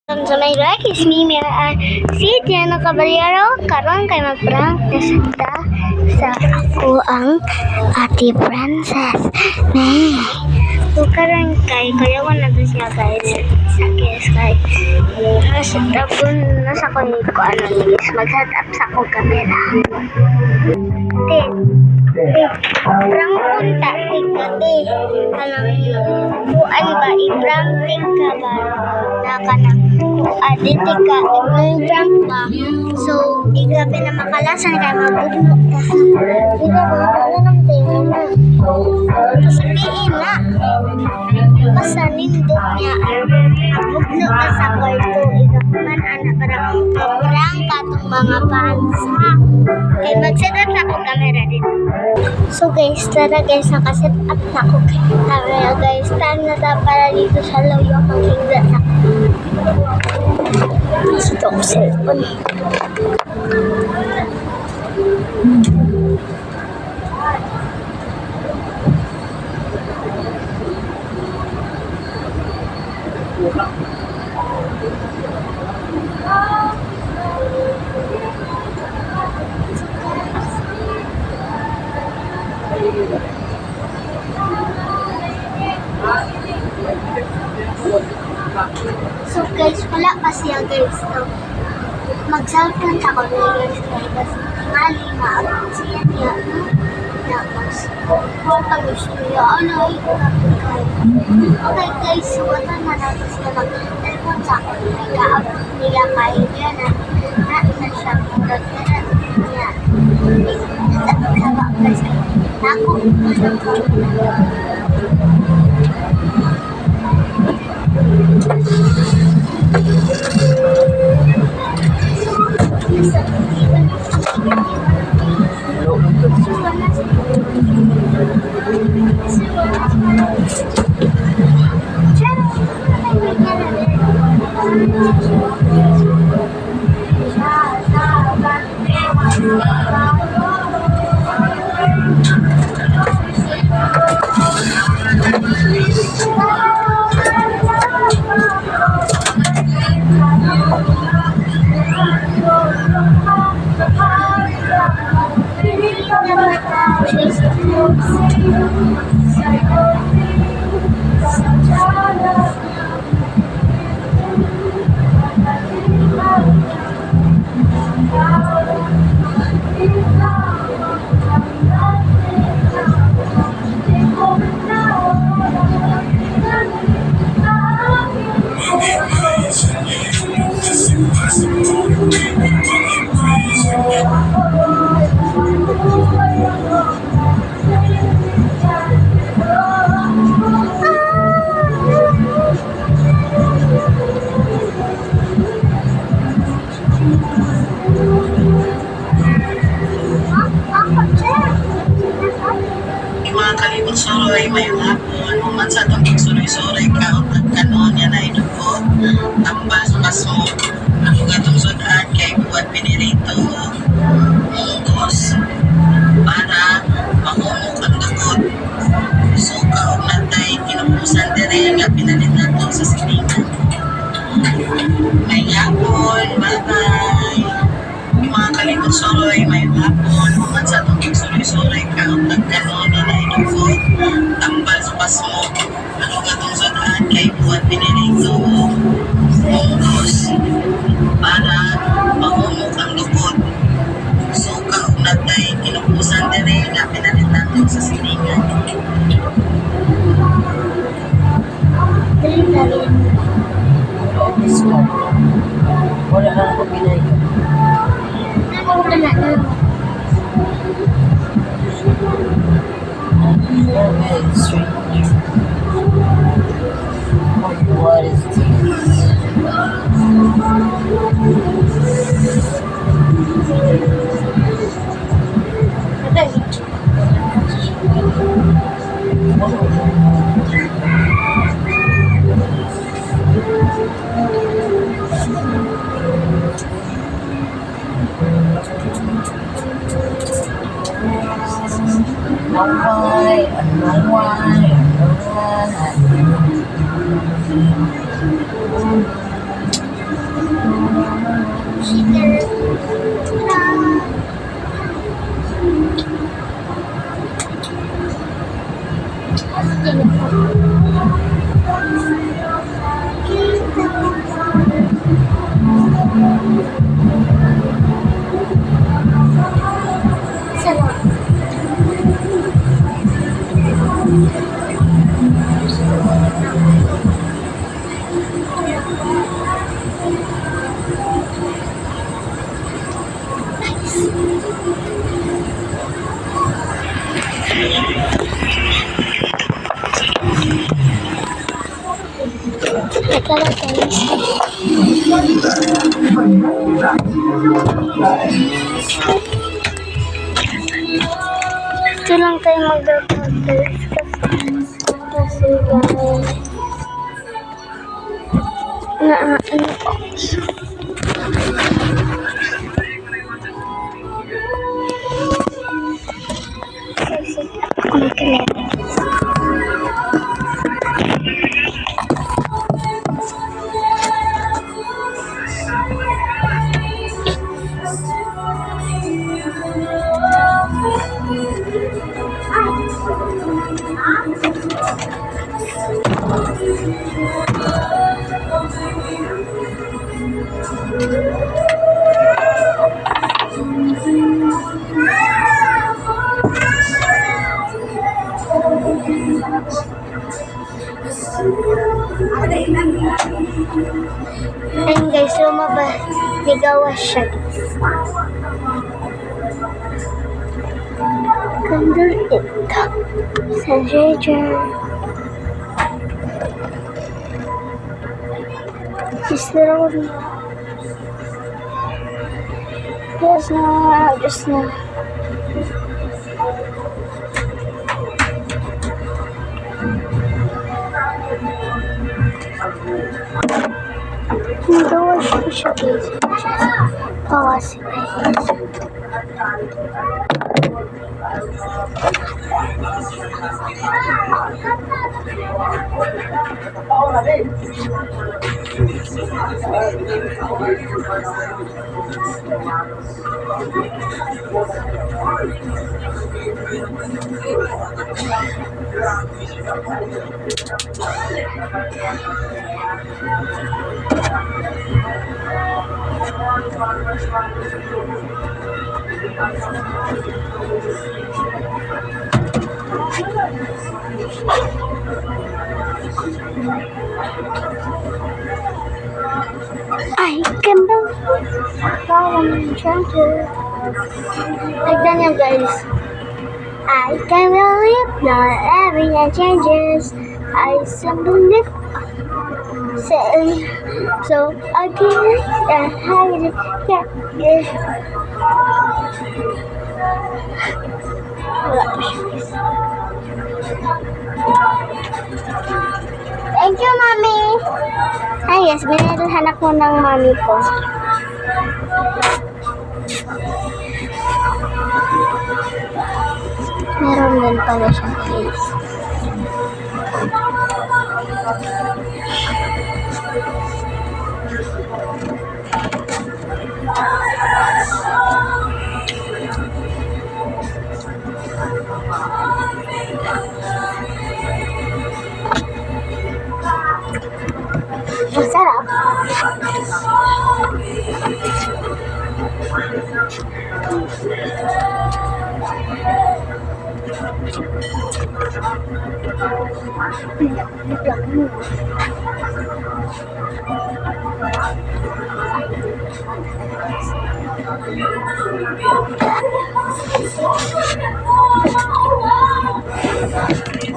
Welcome to my vlog. It's me, si Diana Caballero. Karon kay mag-prank na sa ako ang Ate Princess. Nay. So karon kaya ko na to siya guys. Sa guys kay nasa ko ano guys. Mag-set up sa ko camera. Prank punta tigati. Kuan ba i-prank ka ba? Nakanang adite ka i-prank ba? So igabi na makalasan kay mabugno ka. Dito ba nang tingin na. Sabihin na. Basta nindot niya mabugno ka sa kwarto. Igaman ana para prank ka tong mga fans ha. Kay mag-set up ako camera dito. So guys, tara guys, nakaset up na ako camera guys. Stand na ta para dito sa loyo makikita sa ito ko cellphone. So guys, wala pa siya guys. So, mag-cellphone ako guys. Kasi tingali maabot siya niya. Tapos, gusto niya. Ano, okay guys, so wala na natin siya mag-telephone sa akin. May kaabot niya kay niya na siya mag-telephone niya. Nagkaba guys. Ako, suroy may hapon, human sa itong pagsuroy-suroy ka o nagkanoon niya na inupo. Ang bas-bas mo, ang gatong sudan kay buwan pinirito. Mungkos, para mahumok ang dugot. Suka o natay, kinupusan dire nga pinalit nato sa silingan. May hapon, bye-bye. Yung mga kalimot suroy may hapon, human sa itong pagsuroy-suroy ka o nagkanoon niya na inupo. Ang bas-bas mo, ano gatong sudan kay buwan pinirito. Mungkos, para mahumok ang dugot. Suka o natay, kinupusan dire nga pinalit nato sa silingan. Wala lang ako pinay. Very strange. What is this? Why? I don't know why. I don't know why. Ito lang guys. Ito lang tayo mag-practice kasi guys ano po kasi ako magkalit. Ayun guys, lumabas. Ligawas siya guys. Ganda ito. Sa Jaeger. Isla ko na. Just na. Ligawas ko siya guys. Bawas guys. I can believe changes. Like that yan guys. I can believe not everything changes. I simply say so I can't hide it. Yeah. Thank you, Mommy. Ay, yes, binilhan ako ng mami ko. Meron din pala siyang case. Masarap.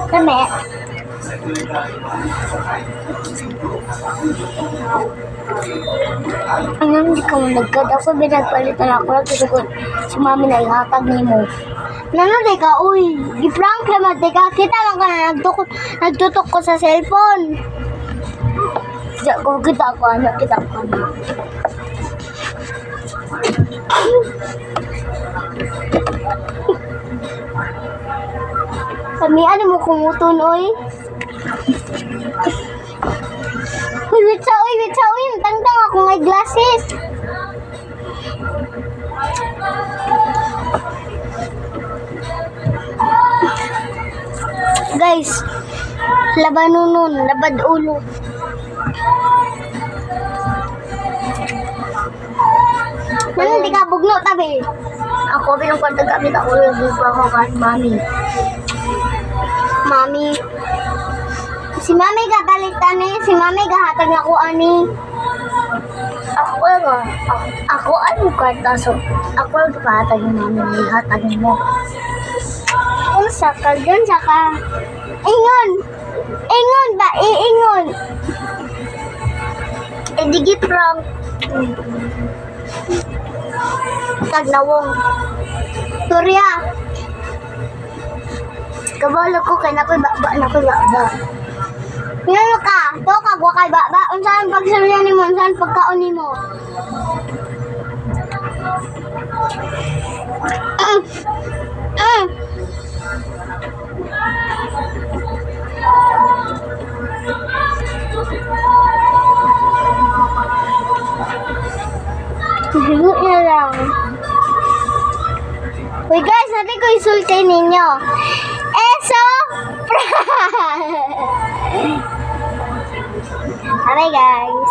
Kami. Ang hindi ka mo nagkad ako, binagpalitan ako lang kasi si mami na ihatag ni mo. Nano, teka, uy, i-prank naman, teka, kita lang ka na nagtutok ko sa cellphone. Kita ko, anak, kita ko, anak. Kami, ano mo kumuton, uy? Wait sa uy, tangtang ako may glasses. Guys, labanunun, labad ulo. Nang hindi ka bugno tabi. Ako binong pagkagabit ako yung buka ko kahit mami. Mami. Si mami gabalitan eh. Si mami gahatag na ko ani. Ako nga, ako ano kwarta, so ako ang patag ng namin, ihatag mo. Kung sakal dun, saka, ingon! Ingon ba? Iingon! Digit wrong. Tagnawong. Surya. Kabalo ko kay nakoy baba, nakoy baba. Ngano ka? To ka gwa kay baba. Unsaon pagsurya nimo? Unsaon pagkaon nimo? Higo na lang. Uy guys, natin ko isulti ninyo. Eso! Hi guys.